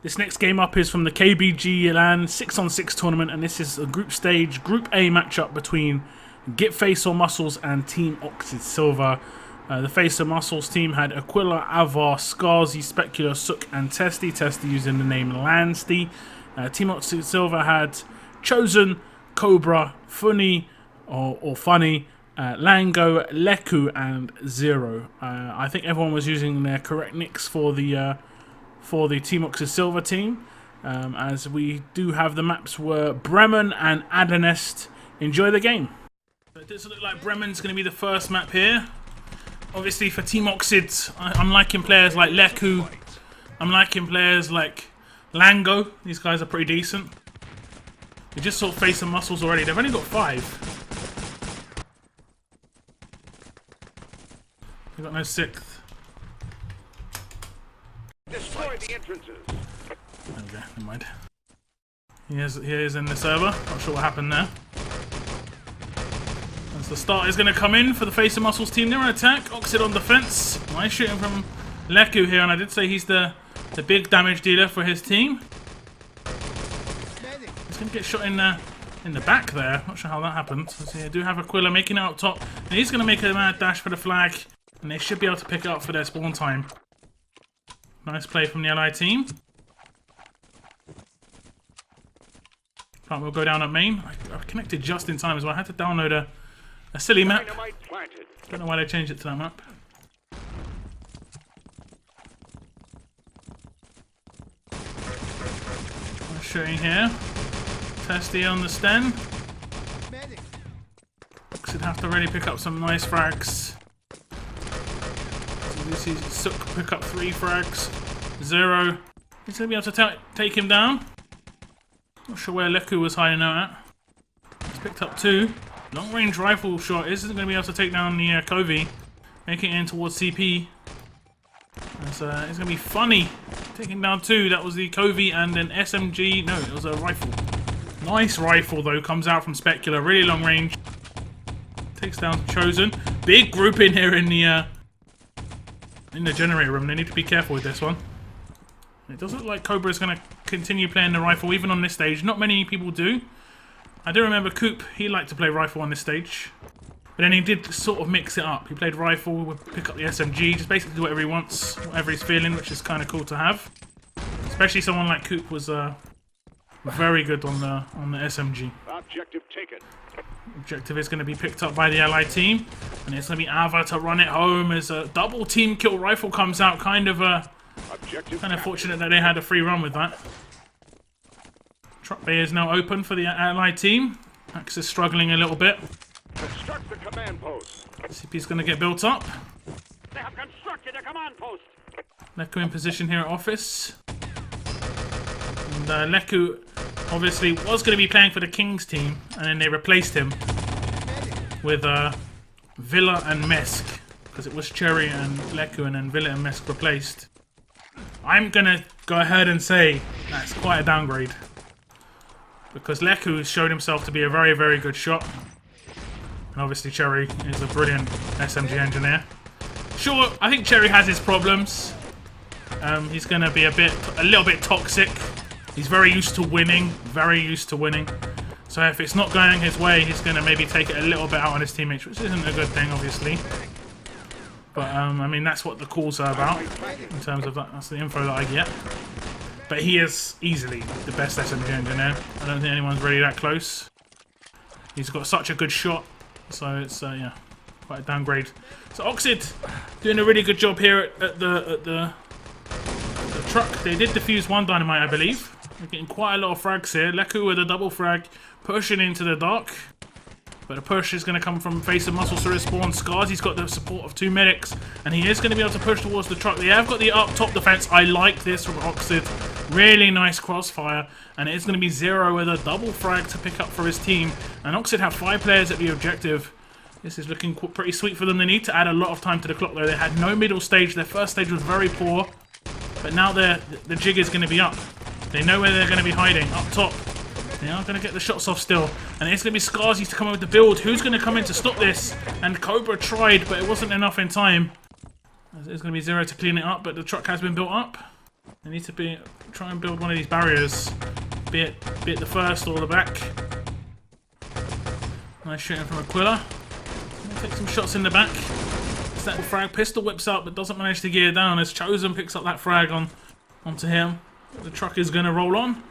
This next game up is from the KBG LAN 6on6 tournament, and this is a group stage, Group A matchup between FaceOnMuscles and TEAMOXID Silver. The FaceOnMuscles team had Aquila, Avar, Scarzy, Specular, Sook, and Testy. Testy using the name Lansty. TEAMOXID Silver had Chosen, Cobra, Funny, or Funny, Lango, Leku, and Zero. I think everyone was using their correct nicks for the TEAMOXID Silver team, as we do have the maps were Bremen and Adenest. Enjoy the game. So it does look like Bremen's going to be the first map here. Obviously for TEAMOXID, I'm liking players like Leku, I'm liking players like Lango. These guys are pretty decent. We just saw FaceOnMuscles already. They've only got 5. They've got no 6th. Destroy the entrances. There we go, never mind. He is in the server. Not sure what happened there. As the start is going to come in for the FaceOnMuscles team. They're on attack. Oxid on defense. Nice shooting from Leku here, and I did say he's the big damage dealer for his team. He's going to get shot in the back there. Not sure how that happened. So I do have Aquila making it up top, and he's going to make a mad dash for the flag, and they should be able to pick it up for their spawn time. Nice play from the ally team. Plant will go down at main. I connected just in time as well. I had to download a silly map. Don't know why they changed it to that map. Nice shooting here. Testy on the sten. Should have to really pick up some nice frags. You see Sook pick up 3 frags. Zero. He's going to be able to take him down. Not sure where Leku was hiding out at. He's picked up 2. Long range rifle shot isn't going to be able to take down the Covey. Making it in towards CP. It's going to be Funny. Taking down 2. That was the Covey and an SMG. No, it was a rifle. Nice rifle though. Comes out from Specular. Really long range. Takes down Chosen. Big group in here in the generator room. They need to be careful with this one. It does look like Cobra is going to continue playing the rifle even on this stage. Not many people do. I do remember Coop, he liked to play rifle on this stage. But then he did sort of mix it up. He played rifle, would pick up the SMG, just basically do whatever he wants, whatever he's feeling, which is kind of cool to have. Especially someone like Coop was very good on the SMG. Objective taken. Objective is going to be picked up by the ally team, and it's going to be Ava to run it home as a double team kill rifle comes out. Kind of fortunate that they had a free run with that. Truck bay is now open for the ally team. Axe is struggling a little bit. Construct the command post. CP's going to get built up. They have constructed a command post. Leku in position here at office. And Leku obviously was going to be playing for the Kings team, and then they replaced him with Villa and Mesk, because it was Cherry and Leku, and then Villa and Mesk replaced. I'm going to go ahead and say that's quite a downgrade, because Leku showed himself to be a very, very good shot, and obviously Cherry is a brilliant SMG engineer. Sure, I think Cherry has his problems. He's going to be a little bit toxic. He's very used to winning, So if it's not going his way, he's going to maybe take it a little bit out on his teammates, which isn't a good thing, obviously. But, I mean, that's what the calls are about, in terms of that. That's the info that I get. But he is easily the best SMG engineer. I don't think anyone's really that close. He's got such a good shot, so it's, yeah, quite a downgrade. So Oxid doing a really good job here at the truck. They did defuse 1 dynamite, I believe. They're getting quite a lot of frags here. Leku with a double frag, pushing into the dark. But the push is going to come from FaceOnMuscles to respawn. Scarzy's got the support of 2 medics, and he is going to be able to push towards the truck. They have got the up top defense. I like this from Oxid. Really nice crossfire, and it is going to be Zero with a double frag to pick up for his team. And Oxid have 5 players at the objective. This is looking pretty sweet for them. They need to add a lot of time to the clock though. They had no middle stage. Their first stage was very poor, but now the jig is going to be up. They know where they're going to be hiding, up top. They are going to get the shots off still. And it's going to be Scarzy to come in with the build. Who's going to come in to stop this? And Cobra tried, but it wasn't enough in time. There's going to be Zero to clean it up, but the truck has been built up. They need to try and build one of these barriers. Be it the first or the back. Nice shooting from Aquila. Take some shots in the back. That frag pistol whips up but doesn't manage to gear down as Chosen picks up that frag onto him. The truck is going to roll on.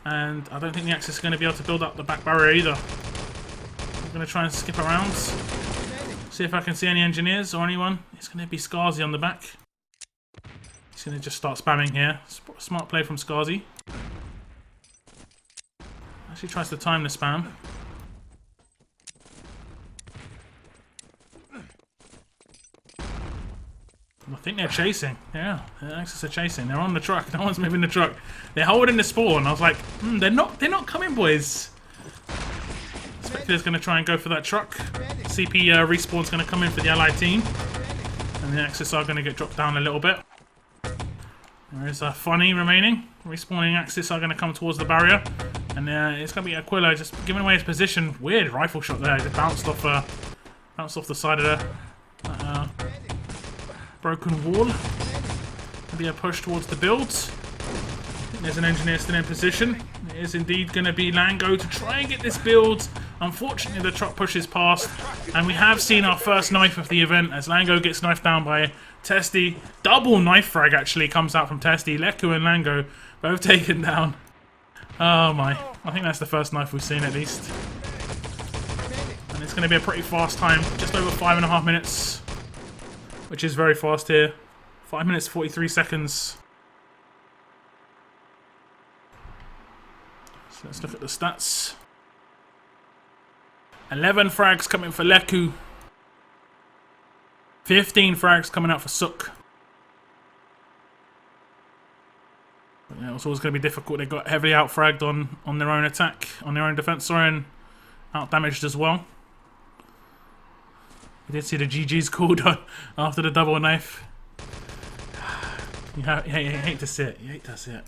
And I don't think the Axis is going to be able to build up the back barrier either. I'm going to try and skip around. See if I can see any engineers or anyone. It's going to be Skazi on the back. He's going to just start spamming here. Smart play from Skazi. Actually tries to time the spam. I think they're chasing. Yeah, the Axis are chasing. They're on the truck. No one's moving the truck. They're holding the spawn. I was like, they're not coming, boys. Spectre's going to try and go for that truck. CP respawn's going to come in for the allied team. And the Axis are going to get dropped down a little bit. There is a Funny remaining. Respawning Axis are going to come towards the barrier. And it's going to be Aquila just giving away his position. Weird rifle shot there. Just bounced off the side of the broken wall. Maybe a push towards the builds. There's an engineer still in position. It is indeed going to be Lango to try and get this build. Unfortunately, the truck pushes past, and we have seen our first knife of the event as Lango gets knifed down by Testy. Double knife frag actually comes out from Testy. Leku and Lango both taken down. Oh my. I think that's the first knife we've seen at least. And it's going to be a pretty fast time. Just over 5.5 minutes. Which is very fast here. 5 minutes 43 seconds. So let's look at the stats. 11 frags coming for Leku. 15 frags coming out for Suk. But yeah, it's always going to be difficult. They got heavily outfragged on their own attack, on their own defense, sorry, and outdamaged as well. We did see the GG's called after the double knife. You hate to see it. You hate to see it.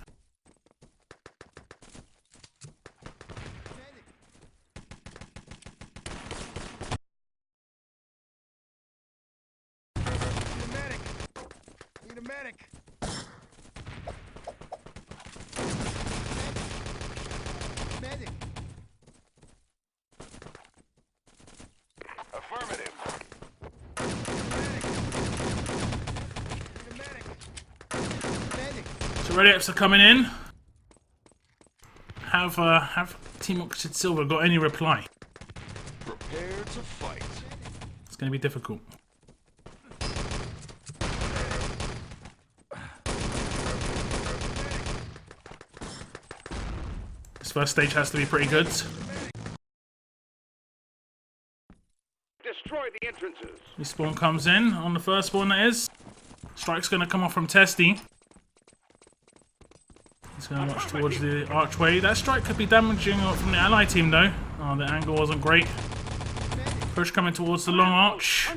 Need a medic. Medic. Affirmative. So ready ups are coming in. Have TEAMOXID Silver got any reply? Prepare to fight. It's going to be difficult. This first stage has to be pretty good. Destroy the entrances. Respawn comes in on the first spawn, that is. Strike's going to come off from Testy. He's going to watch towards the archway. That strike could be damaging from the ally team though. Oh, the angle wasn't great. Push coming towards the long arch.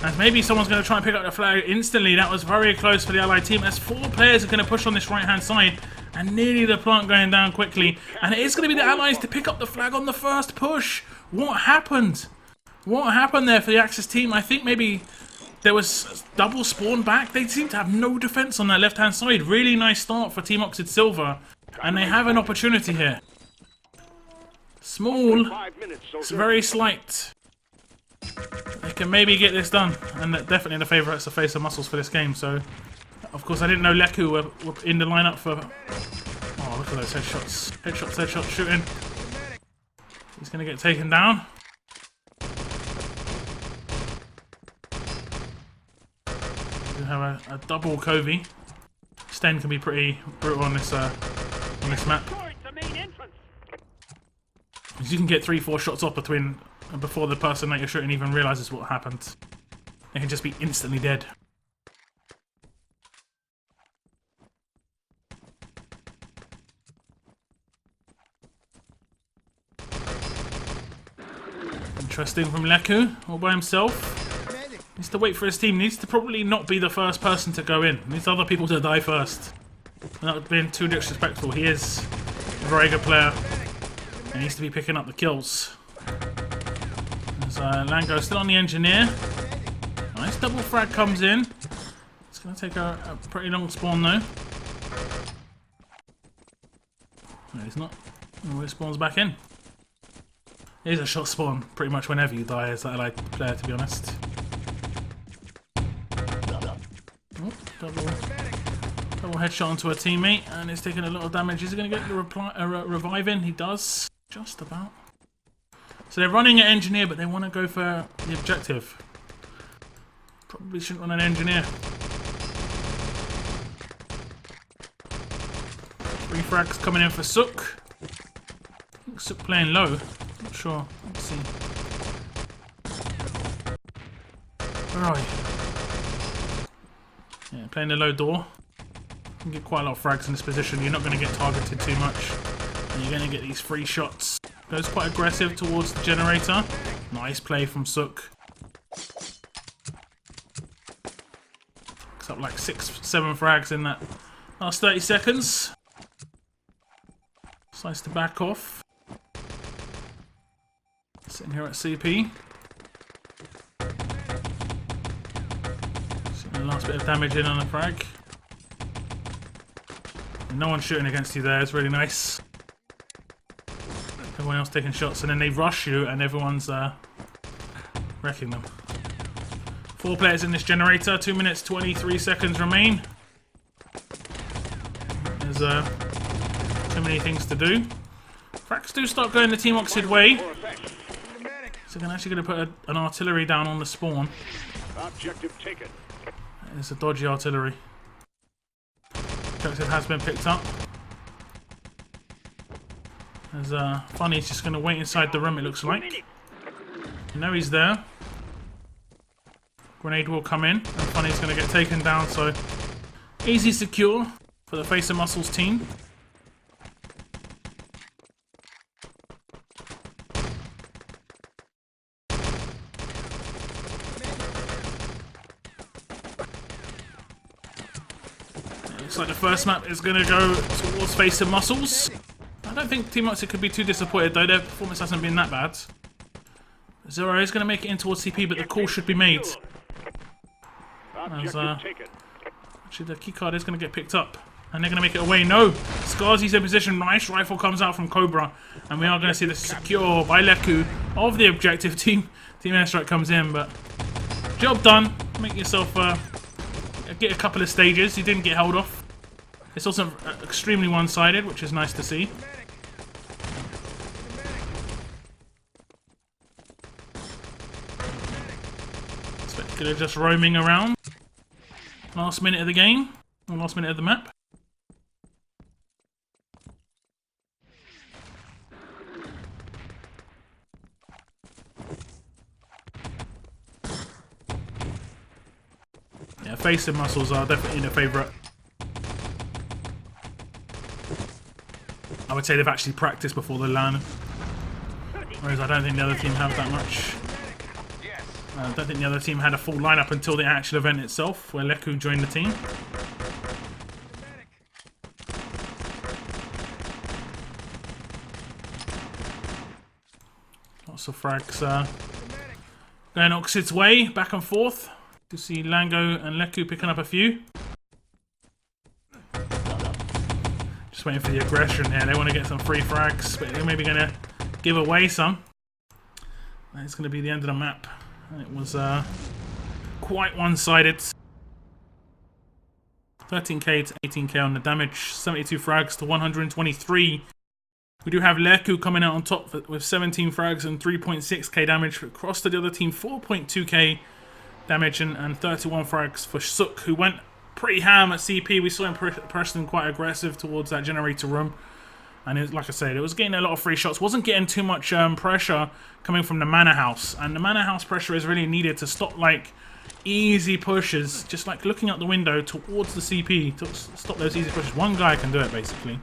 And maybe someone's going to try and pick up the flag instantly. That was very close for the allied team. As 4 players are going to push on this right hand side. And nearly the plant going down quickly. And it is going to be the allies to pick up the flag on the first push. What happened? What happened there for the Axis team? I think maybe there was double spawn back. They seem to have no defense on that left-hand side. Really nice start for TEAMOXID Silver. And they have an opportunity here. Small. It's very slight. They can maybe get this done. And definitely the favourites to face the muscles for this game. So, of course, I didn't know Leku were in the lineup for... Oh, look at those headshots. Headshots shooting. He's going to get taken down. We have a double Covey. Sten can be pretty brutal on this map. You can get 3-4 shots off before the person that you're shooting even realizes what happened. They can just be instantly dead. Interesting from Leku, all by himself. Needs to wait for his team. Needs to probably not be the first person to go in. Needs other people to die first. Without being too disrespectful. He is a very good player. He needs to be picking up the kills. There's Lango still on the engineer. Nice double frag comes in. It's going to take a pretty long spawn though. No, he's not. Oh, he spawns back in. It is a shot spawn pretty much whenever you die as that allied player, to be honest. Oh, double headshot onto a teammate, and he's taking a lot of damage. Is he going to get the revive in? He does. Just about. So they're running an engineer, but they want to go for the objective. Probably shouldn't run an engineer. 3 frags coming in for Sook. I think Sook playing low. Not sure. Let's see. Where are you? Yeah, playing the low door. You can get quite a lot of frags in this position. You're not going to get targeted too much. And you're going to get these free shots. Goes quite aggressive towards the generator. Nice play from Sook. Looks up like 6-7 frags in that last 30 seconds. Decides to back off. Sitting here at CP. Seeing the last bit of damage in on the frag. And no one's shooting against you there, it's really nice. Everyone else taking shots, and then they rush you and everyone's wrecking them. 4 players in this generator, 2 minutes 23 seconds remain. There's too many things to do. Frags do start going the TEAMOXID way. So they're actually going to put an artillery down on the spawn. Objective taken. It's a dodgy artillery. Objective has been picked up. As Funny's just going to wait inside the room, it looks like. You know he's there. Grenade will come in, and Funny's going to get taken down, so easy secure for the Face of Muscles team. Looks like the first map is going to go towards Face of Muscles. I don't think TEAMOXID could be too disappointed though, their performance hasn't been that bad. Zero is going to make it in towards CP, but the call should be made. As, actually, the keycard is going to get picked up, and they're going to make it away. No! Scarzy's in position, nice rifle comes out from Cobra, and we are going to see the secure by Leku of the objective team. Team Airstrike comes in, but job done. Make yourself get a couple of stages. You didn't get held off. It's also extremely one-sided, which is nice to see. Spectacular just roaming around. Last minute of the game, or last minute of the map. Yeah, Face and Muscles are definitely the favourite. I would say they've actually practiced before the LAN, whereas I don't think the other team have that much. I don't think the other team had a full lineup until the actual event itself, where Leku joined the team. Lots of frags going Oxid's way, back and forth. You see Lango and Leku picking up a few. Just waiting for the aggression here. They want to get some free frags, but they're maybe going to give away some. That's going to be the end of the map. It was quite one-sided. 13k to 18k on the damage, 72 frags to 123. We do have Leku coming out on top with 17 frags and 3.6k damage. Across to the other team, 4.2k damage and 31 frags for Sook, who went pretty ham at CP. We saw him pressing quite aggressive towards that generator room. And it, like I said, it was getting a lot of free shots. Wasn't getting too much pressure coming from the Manor House. And the Manor House pressure is really needed to stop, like, easy pushes. Just, like, looking out the window towards the CP to stop those easy pushes. One guy can do it, basically.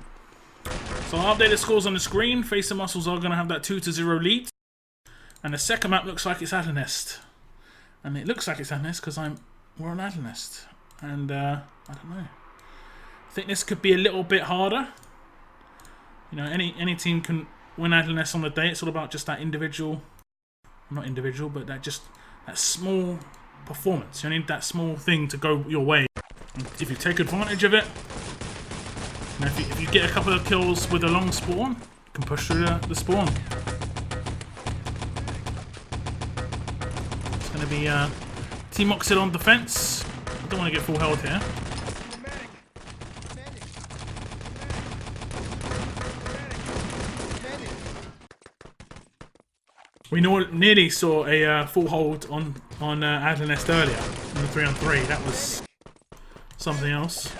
So I'll update the scores on the screen. Face and Muscles are going to have that 2-0 lead. And the second map looks like it's Adernest. And it looks like it's Adernest because we're on Adernest. And, I don't know. I think this could be a little bit harder. You know, any team can win Adernest on the day. It's all about just that individual, not individual, but that small performance. You need that small thing to go your way. And if you take advantage of it, And if you get a couple of kills with a long spawn, you can push through the spawn. It's going to be TEAMOXID on defense. I don't want to get full health here. We nearly saw a full hold on Adlanest earlier in the 3-on-3. That was something else.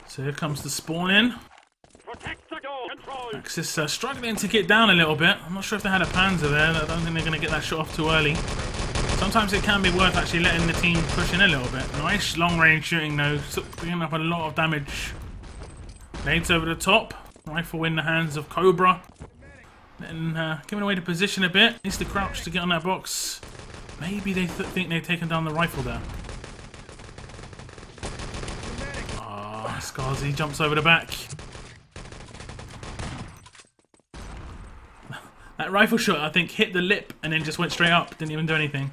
So here comes the spawn in. Axis struggling to get down a little bit. I'm not sure if they had a Panzer there. I don't think they're going to get that shot off too early. Sometimes it can be worth actually letting the team push in a little bit. Nice long range shooting though, bringing up a lot of damage. Nades over the top. Rifle in the hands of Cobra. Then giving away the position a bit. Needs to crouch to get on that box. Maybe they think they've taken down the rifle there. Skarzy jumps over the back. That rifle shot, I think, hit the lip and then just went straight up. Didn't even do anything.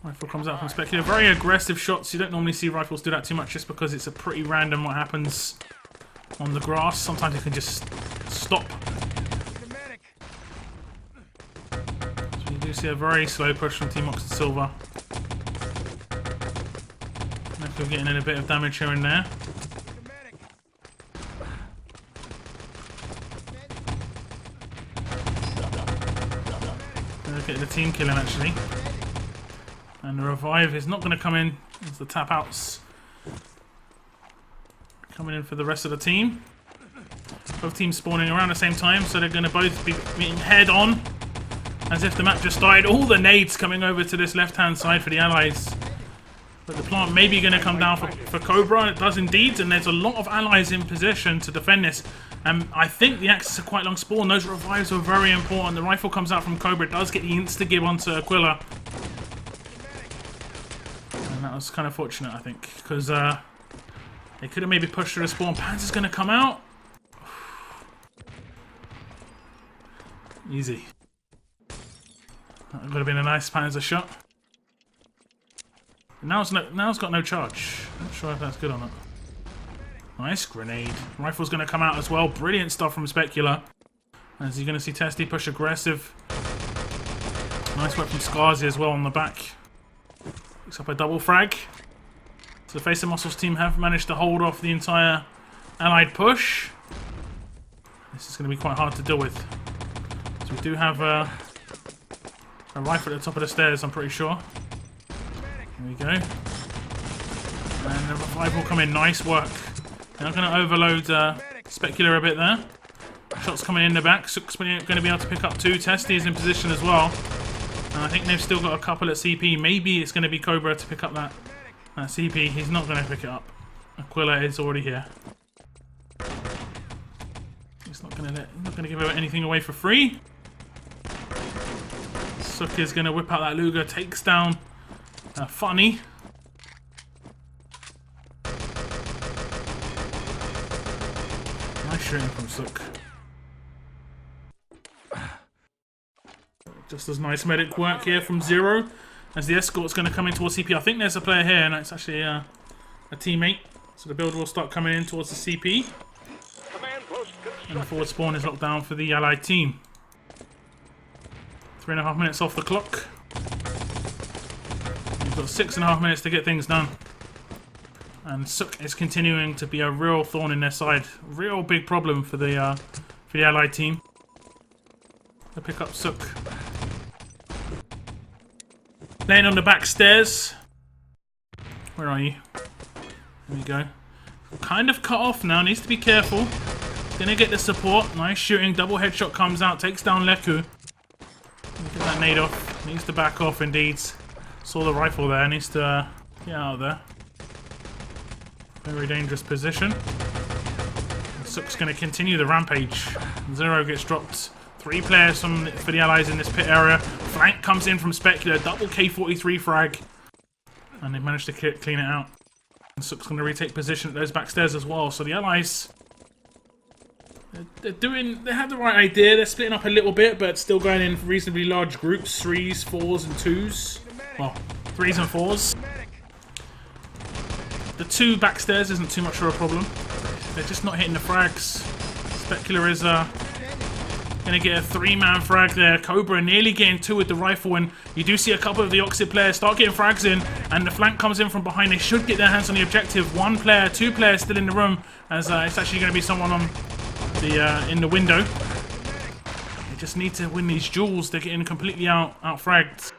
Rifle comes out from Speculator. Very aggressive shots. You don't normally see rifles do that too much just because it's a pretty random what happens on the grass. Sometimes you can just stop. So you do see a very slow push from TEAMOXID Silver. We're getting in a bit of damage here and there. Look at the team killing actually. And the revive is not going to come in as the tap outs coming in for the rest of the team. Both teams spawning around the same time, so they're going to both be meeting head on. As if the map just died. All the nades coming over to this left hand side for the allies. But the plant may be going to come down for Cobra, and it does indeed, and there's a lot of allies in position to defend this. And I think the Axis are quite long spawn. Those revives are very important. The rifle comes out from Cobra, it does get the insta-gib onto Aquila. And that was kind of fortunate, I think, because they could have maybe pushed through the spawn. Panzer's going to come out. Easy. That would have been a nice Panzer shot. Now it's got no charge. Not sure if that's good or not. Nice grenade. Rifle's going to come out as well. Brilliant stuff from Specula. As you're going to see Testy push aggressive. Nice work from Skarzy as well on the back. Picks up a double frag. So the Face of Muscles team have managed to hold off the entire allied push. This is going to be quite hard to deal with. So we do have a rifle at the top of the stairs, I'm pretty sure. There we go. And the revive will come in. Nice work. Now going to overload Specula a bit there. Shots coming in the back. Sook's going to be able to pick up two. Testy is in position as well. And I think they've still got a couple at CP. Maybe it's going to be Cobra to pick up that CP. He's not going to pick it up. Aquila is already here. He's not going to give anything away for free. Sook is going to whip out that Luger. Takes down Funny. Nice shooting from Sook. Just as nice medic work here from Zero. As the escort's going to come in towards CP. I think there's a player here, and it's actually a teammate. So the build will start coming in towards the CP. And the forward spawn is locked down for the allied team. 3.5 minutes off the clock. We've got 6.5 minutes to get things done. And Sook is continuing to be a real thorn in their side. Real big problem for the allied team. They'll pick up Sook. Laying on the back stairs. Where are you? There we go. Kind of cut off now. Needs to be careful. Gonna get the support. Nice shooting. Double headshot comes out. Takes down Leku. Get that nade off. Needs to back off indeed. Saw the rifle there. Needs to get out of there. Very dangerous position. Sook's going to continue the rampage. Zero gets dropped. 3 players for the allies in this pit area. Flank comes in from Specula. Double K43 frag. And they've managed to clean it out. And Sook's going to retake position at those back stairs as well. So the Allies, they have the right idea. They're splitting up a little bit, but still going in reasonably large groups. 3s, 4s, and 2s. Well, 3s and 4s. The 2 back stairs isn't too much of a problem. They're just not hitting the frags. Specula is going to get a 3-man frag there. Cobra nearly getting 2 with the rifle, and you do see a couple of the Oxid players start getting frags in, and the flank comes in from behind. They should get their hands on the objective. 1 player, 2 players still in the room, as it's actually going to be someone on the in the window. They just need to win these duels. They're getting completely out fragged.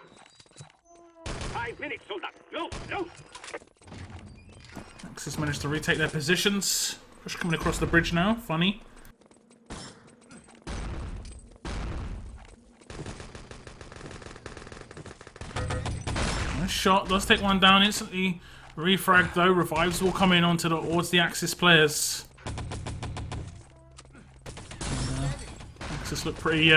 5 minutes, soldier. Go, go. Axis managed to retake their positions. Push coming across the bridge now. Funny. Nice shot. Does take 1 down. Instantly refragged though. Revives will come in towards the Axis players. Axis look pretty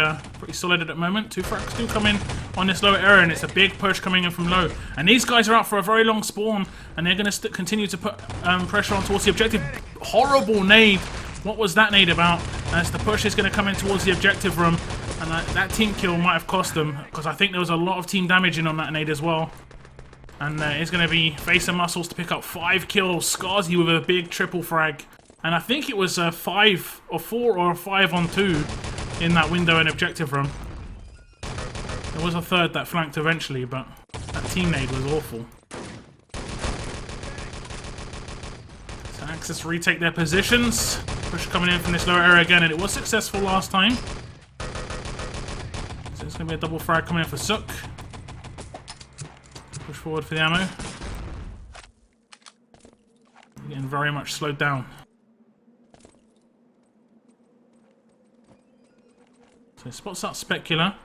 solid at the moment. 2 frags do come in on this lower area, and it's a big push coming in from low. And these guys are out for a very long spawn, and they're going to continue to put pressure on towards the objective. Horrible nade. What was that nade about? As the push is going to come in towards the objective room, and that team kill might have cost them, because I think there was a lot of team damage in on that nade as well. And it's going to be facing muscles to pick up 5 kills. Skarzy with a big triple frag. And I think it was 5 or 4 or 5 on 2 in that window and objective room. There was a 3rd that flanked eventually, but that team nade was awful. So Axis retake their positions. Push coming in from this lower area again, and it was successful last time. So it's going to be a double frag coming in for Sook. Push forward for the ammo. Getting very much slowed down. So spots out Specula.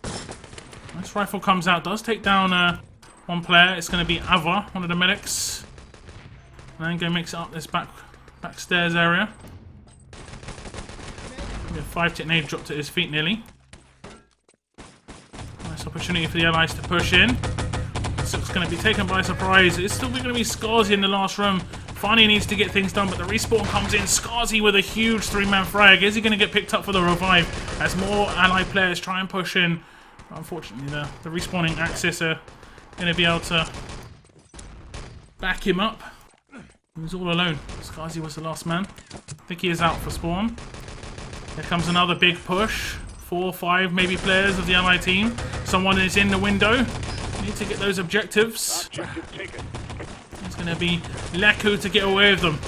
This rifle comes out, does take down 1 player. It's going to be Ava, one of the medics. And then go mix it up this back stairs area. A 5-tick nade dropped at his feet nearly. Nice opportunity for the Allies to push in. Sook's going to be taken by surprise. It's still going to be Skarzy in the last room. Finally needs to get things done, but the respawn comes in. Skarzy with a huge 3-man frag. Is he going to get picked up for the revive as more Ally players try and push in? Unfortunately, the respawning Axis are going to be able to back him up. He's all alone. Skarzy was the last man. I think he is out for spawn. Here comes another big push. 4 or 5 maybe players of the Ally team. Someone is in the window. Need to get those objectives. It's going to be Leku to get away with them.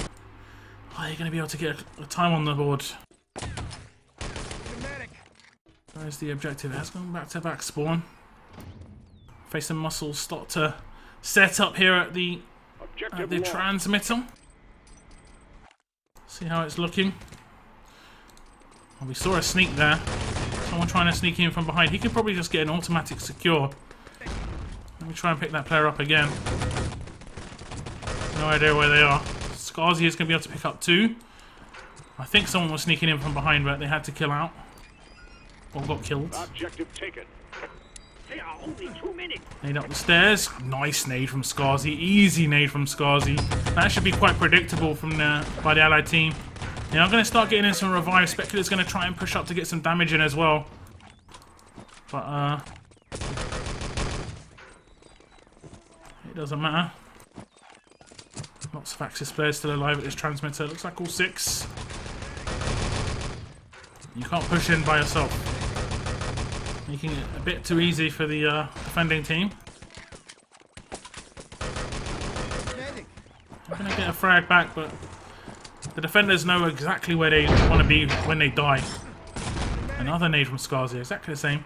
Are they going to be able to get a time on the board? Where's the objective? It has gone back to back spawn. Facing muscles start to set up here at the transmitter. See how it's looking. Oh, we saw a sneak there. Someone trying to sneak in from behind. He could probably just get an automatic secure. Let me try and pick that player up again. No idea where they are. Skarzy is going to be able to pick up 2. I think someone was sneaking in from behind, but they had to kill out. Or got killed. Objective taken. They are only 2 minutes. Nade up the stairs. Nice nade from Skarzy. Easy nade from Skarzy. That should be quite predictable from by the Allied team. Now I'm going to start getting in some revives. Specula's going to try and push up to get some damage in as well. But it doesn't matter. Lots of Axis players still alive at this transmitter. Looks like all 6. You can't push in by yourself. Making it a bit too easy for the defending team. I'm going to get a frag back, but the defenders know exactly where they want to be when they die. Another nade from Skarzy, exactly the same.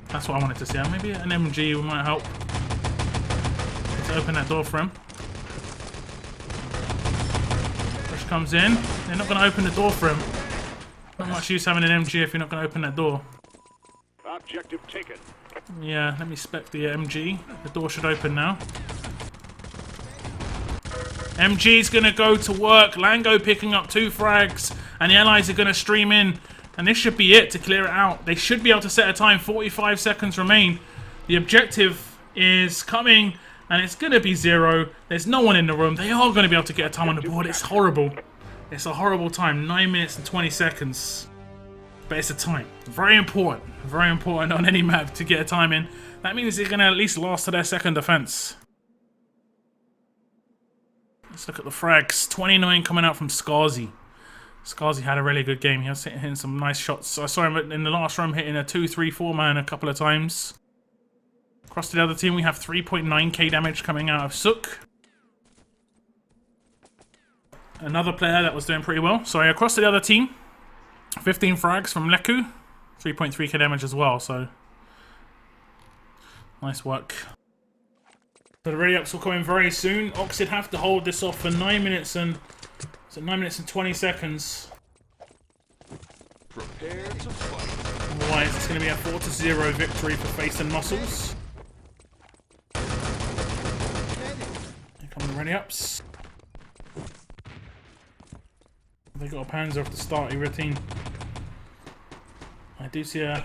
That's what I wanted to see. Maybe an MG might help to open that door for him. Push comes in. They're not going to open the door for him. Not much use having an MG if you're not going to open that door. Objective taken. Yeah, let me spec the MG. The door should open now. MG's going to go to work. Lango picking up 2 frags. And the Allies are going to stream in. And this should be it to clear it out. They should be able to set a time. 45 seconds remain. The objective is coming, and it's going to be 0. There's no one in the room. They are going to be able to get a time on the board. It's horrible. It's a horrible time. 9 minutes and 20 seconds. But it's a time. Very important. Very important on any map to get a time in. That means they're going to at least last to their second defense. Let's look at the frags. 29 coming out from Skarzy. Skarzy had a really good game. He was hitting some nice shots. I saw him in the last room hitting a 2-3-4 man a couple of times. Across to the other team, we have 3.9k damage coming out of Suk. Another player that was doing pretty well. Sorry, across to the other team, 15 frags from Leku. 3.3k damage as well, so nice work. So the ready-ups will come in very soon. Oxid have to hold this off for 9 minutes and 9 minutes and 20 seconds. Prepare to fight. Otherwise, it's going to be a 4-0 victory for Face and Muscles. Here come the ready-ups. They got a Panzer off the starting routine. I do see a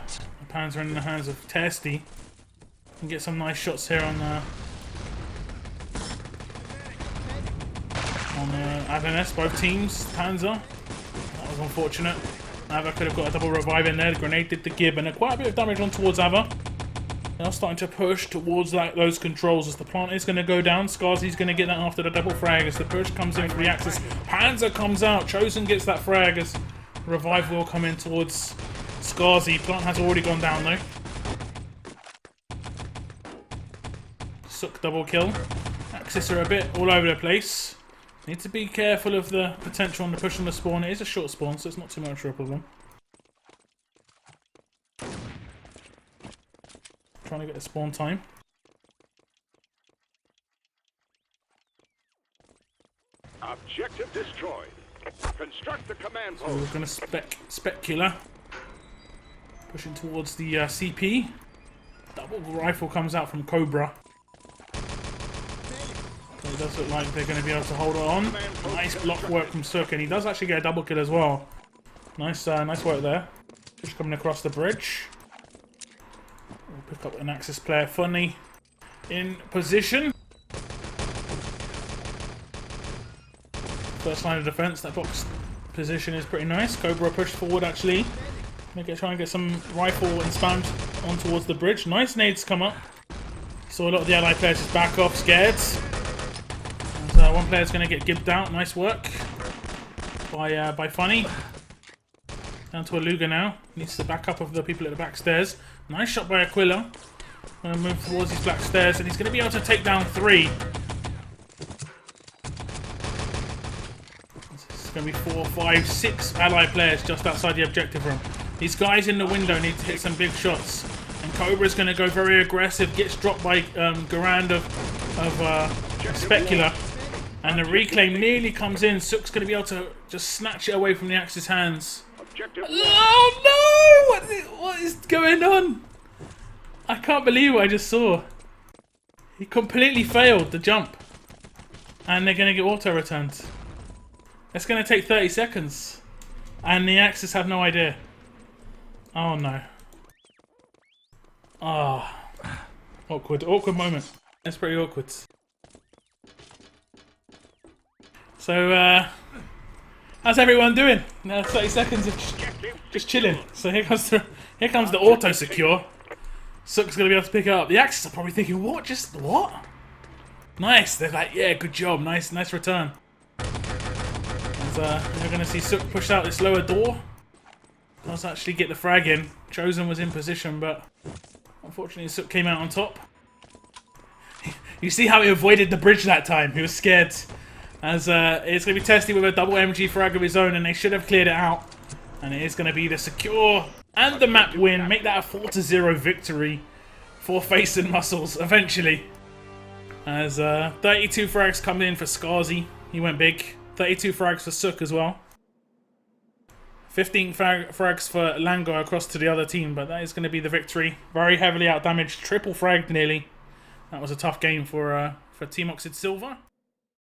Panzer in the hands of Testy. Can get some nice shots here on Adams, both teams. Panzer. That was unfortunate. Ava could have got a double revive in there. The grenade did the gib, and quite a bit of damage on towards Ava. Now starting to push towards those controls as the plant is going to go down. Skarzy's going to get that after the double frag as the push comes in for the Axis. Panzer comes out. Chosen gets that frag as revive will come in towards Skarzy. Plant has already gone down though. Suk double kill. Axis are a bit all over the place. Need to be careful of the potential on the push on the spawn. It is a short spawn, so it's not too much of a problem. Trying to get the spawn time. Objective destroyed. Construct the command post. So we're going to spec killer. Pushing towards the CP. Double rifle comes out from Cobra. So it does look like they're going to be able to hold it on. Nice block work from Suk, and he does actually get a double kill as well. Nice, nice work there. Push coming across the bridge. We'll pick up an Axis player. Funny in position. First line of defense. That box position is pretty nice. Cobra pushed forward actually. Try and get some rifle and spammed on towards the bridge. Nice nades come up. So a lot of the allied players just back off scared. And, one player's going to get gibbed out. Nice work by Funny. Down to a Luger now. Needs the backup of the people at the back stairs. Nice shot by Aquila. Going to move towards these black stairs, and he's going to be able to take down 3. It's going to be 4, 5, 6 allied players just outside the objective room. These guys in the window need to hit some big shots. And Cobra's going to go very aggressive. Gets dropped by Garand of Specula. And the reclaim nearly comes in. Suk's going to be able to just snatch it away from the Axis hands. Oh no! What is going on? I can't believe what I just saw. He completely failed the jump. And they're going to get auto returned. It's going to take 30 seconds. And the Axis have no idea. Oh no. Ah. Oh. Awkward moment. That's pretty awkward. So, how's everyone doing? 30 seconds of just chilling. So here comes the auto secure. Suk's gonna be able to pick it up. The Axis are probably thinking, what? Just what? Nice. They're like, yeah, good job. Nice return. And, we're gonna see Suk push out this lower door. Does actually get the frag in. Chosen was in position, but unfortunately Suk came out on top. You see how he avoided the bridge that time. He was scared. As it's going to be Testy with a double MG frag of his own, and they should have cleared it out. And it is going to be the secure and the map win. Make that a 4-0 victory for Face and Muscles eventually. As 32 frags come in for Skarzy. He went big. 32 frags for Suk as well. 15 frags for Lango across to the other team, but that is going to be the victory. Very heavily outdamaged, triple fragged nearly. That was a tough game for TEAMOXID Silver.